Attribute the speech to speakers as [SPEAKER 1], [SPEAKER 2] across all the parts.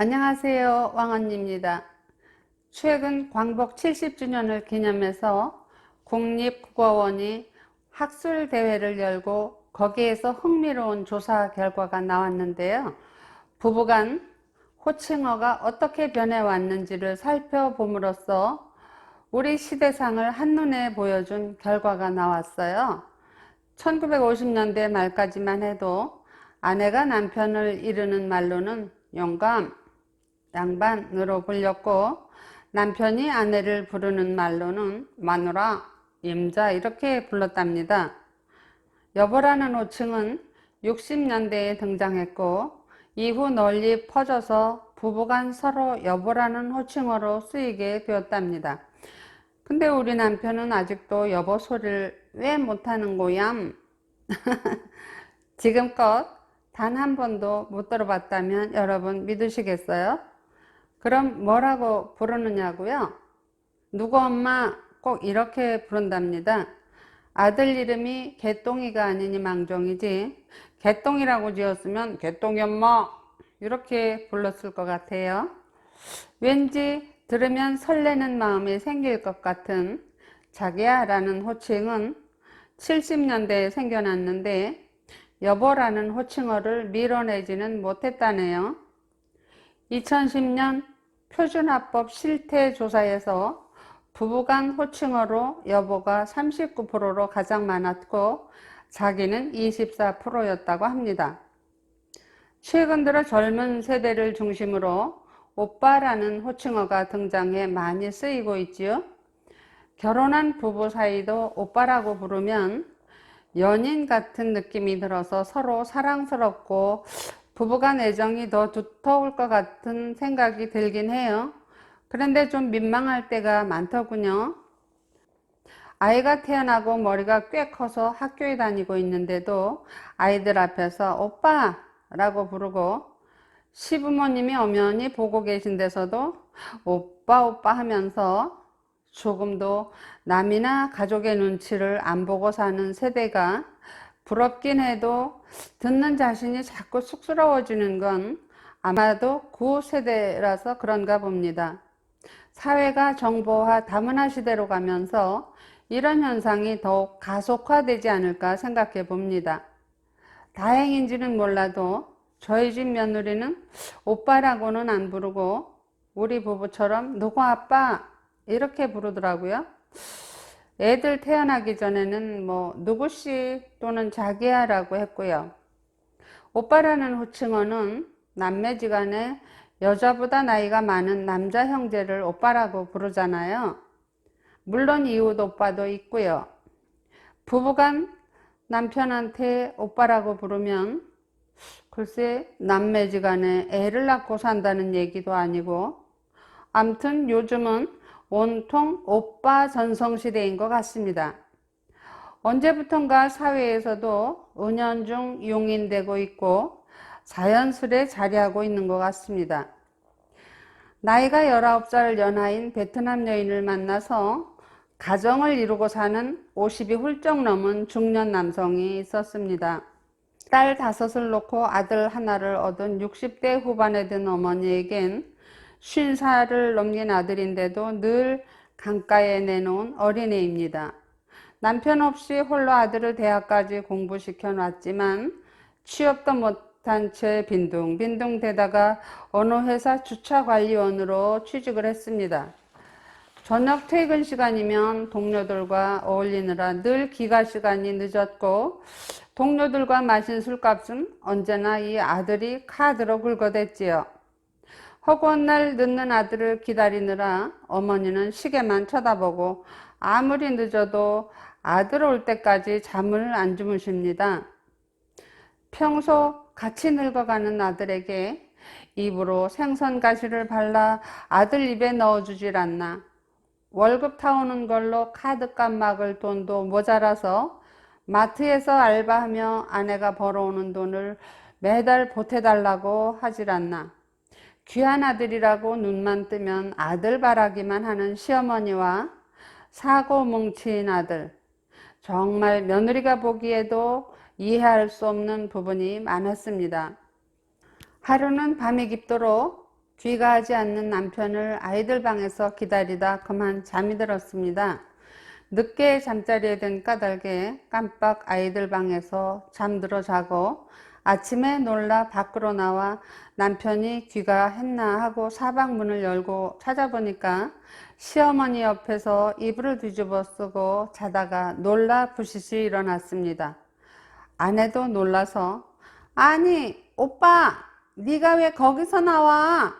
[SPEAKER 1] 안녕하세요. 왕언니입니다. 최근 광복 70주년을 기념해서 국립국어원이 학술대회를 열고 거기에서 흥미로운 조사 결과가 나왔는데요. 부부간 호칭어가 어떻게 변해왔는지를 살펴봄으로써 우리 시대상을 한눈에 보여준 결과가 나왔어요. 1950년대 말까지만 해도 아내가 남편을 이르는 말로는 영감, 양반으로 불렸고, 남편이 아내를 부르는 말로는 마누라, 임자 이렇게 불렀답니다. 여보라는 호칭은 60년대에 등장했고 이후 널리 퍼져서 부부간 서로 여보라는 호칭어로 쓰이게 되었답니다. 근데 우리 남편은 아직도 여보 소리를 왜 못하는 거얌? 지금껏 단 한 번도 못 들어봤다면 여러분 믿으시겠어요? 그럼 뭐라고 부르느냐고요? 누구 엄마 꼭 이렇게 부른답니다. 아들 이름이 개똥이가 아니니 망정이지 개똥이라고 지었으면 개똥이 엄마 이렇게 불렀을 것 같아요. 왠지 들으면 설레는 마음이 생길 것 같은 자기야 라는 호칭은 70년대에 생겨났는데 여보라는 호칭어를 밀어내지는 못했다네요. 2010년 표준화법 실태조사에서 부부간 호칭어로 여보가 39%로 가장 많았고 자기는 24%였다고 합니다. 최근 들어 젊은 세대를 중심으로 오빠라는 호칭어가 등장해 많이 쓰이고 있지요. 결혼한 부부 사이도 오빠라고 부르면 연인 같은 느낌이 들어서 서로 사랑스럽고 부부간 애정이 더 두터울 것 같은 생각이 들긴 해요. 그런데 좀 민망할 때가 많더군요. 아이가 태어나고 머리가 꽤 커서 학교에 다니고 있는데도 아이들 앞에서 오빠라고 부르고 시부모님이 엄연히 보고 계신 데서도 오빠 오빠 하면서 조금도 남이나 가족의 눈치를 안 보고 사는 세대가 부럽긴 해도 듣는 자신이 자꾸 쑥스러워지는 건 아마도 구세대라서 그런가 봅니다. 사회가 정보화 다문화 시대로 가면서 이런 현상이 더욱 가속화되지 않을까 생각해 봅니다. 다행인지는 몰라도 저희 집 며느리는 오빠라고는 안 부르고 우리 부부처럼 누구 아빠 이렇게 부르더라고요. 애들 태어나기 전에는 누구씨 또는 자기야라고 했고요. 오빠라는 호칭어는 남매지간에 여자보다 나이가 많은 남자 형제를 오빠라고 부르잖아요. 물론 이웃 오빠도 있고요. 부부간 남편한테 오빠라고 부르면 글쎄 남매지간에 애를 낳고 산다는 얘기도 아니고 암튼 요즘은 온통 오빠 전성시대인 것 같습니다. 언제부턴가 사회에서도 은연중 용인되고 있고 자연스레 자리하고 있는 것 같습니다. 나이가 19살 연하인 베트남 여인을 만나서 가정을 이루고 사는 50이 훌쩍 넘은 중년 남성이 있었습니다. 딸 5을 놓고 아들 하나를 얻은 60대 후반에 든 어머니에겐 50살을 넘긴 아들인데도 늘 강가에 내놓은 어린애입니다. 남편 없이 홀로 아들을 대학까지 공부시켜 놨지만 취업도 못한 채 빈둥빈둥 대다가 어느 회사 주차관리원으로 취직을 했습니다. 저녁 퇴근 시간이면 동료들과 어울리느라 늘 귀가 시간이 늦었고 동료들과 마신 술값은 언제나 이 아들이 카드로 긁어댔지요. 허구한 날 늦는 아들을 기다리느라 어머니는 시계만 쳐다보고 아무리 늦어도 아들 올 때까지 잠을 안 주무십니다. 평소 같이 늙어가는 아들에게 입으로 생선 가시를 발라 아들 입에 넣어주질 않나. 월급 타오는 걸로 카드값 막을 돈도 모자라서 마트에서 알바하며 아내가 벌어오는 돈을 매달 보태달라고 하질 않나. 귀한 아들이라고 눈만 뜨면 아들 바라기만 하는 시어머니와 사고 뭉친 아들. 정말 며느리가 보기에도 이해할 수 없는 부분이 많았습니다. 하루는 밤이 깊도록 귀가하지 않는 남편을 아이들 방에서 기다리다 그만 잠이 들었습니다. 늦게 잠자리에 든 까닭에 깜빡 아이들 방에서 잠들어 자고 아침에 놀라 밖으로 나와 남편이 귀가했나 하고 사방문을 열고 찾아보니까 시어머니 옆에서 이불을 뒤집어 쓰고 자다가 놀라 부시시 일어났습니다. 아내도 놀라서 아니 오빠 네가 왜 거기서 나와?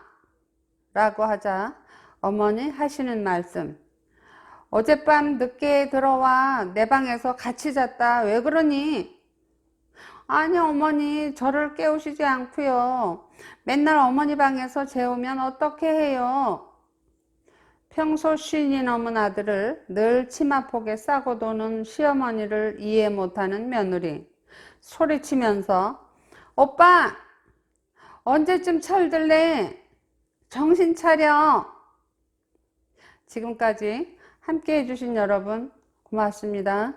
[SPEAKER 1] 라고 하자 어머니 하시는 말씀, 어젯밤 늦게 들어와 내 방에서 같이 잤다. 왜 그러니? 아니 어머니 저를 깨우시지 않고요. 맨날 어머니 방에서 재우면 어떻게 해요? 평소 쉰이 넘은 아들을 늘 치마폭에 싸고 도는 시어머니를 이해 못하는 며느리, 소리치면서 오빠 언제쯤 철들래? 정신 차려. 지금까지 함께 해주신 여러분 고맙습니다.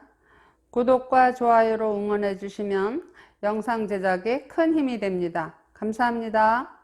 [SPEAKER 1] 구독과 좋아요로 응원해 주시면 영상 제작에 큰 힘이 됩니다. 감사합니다.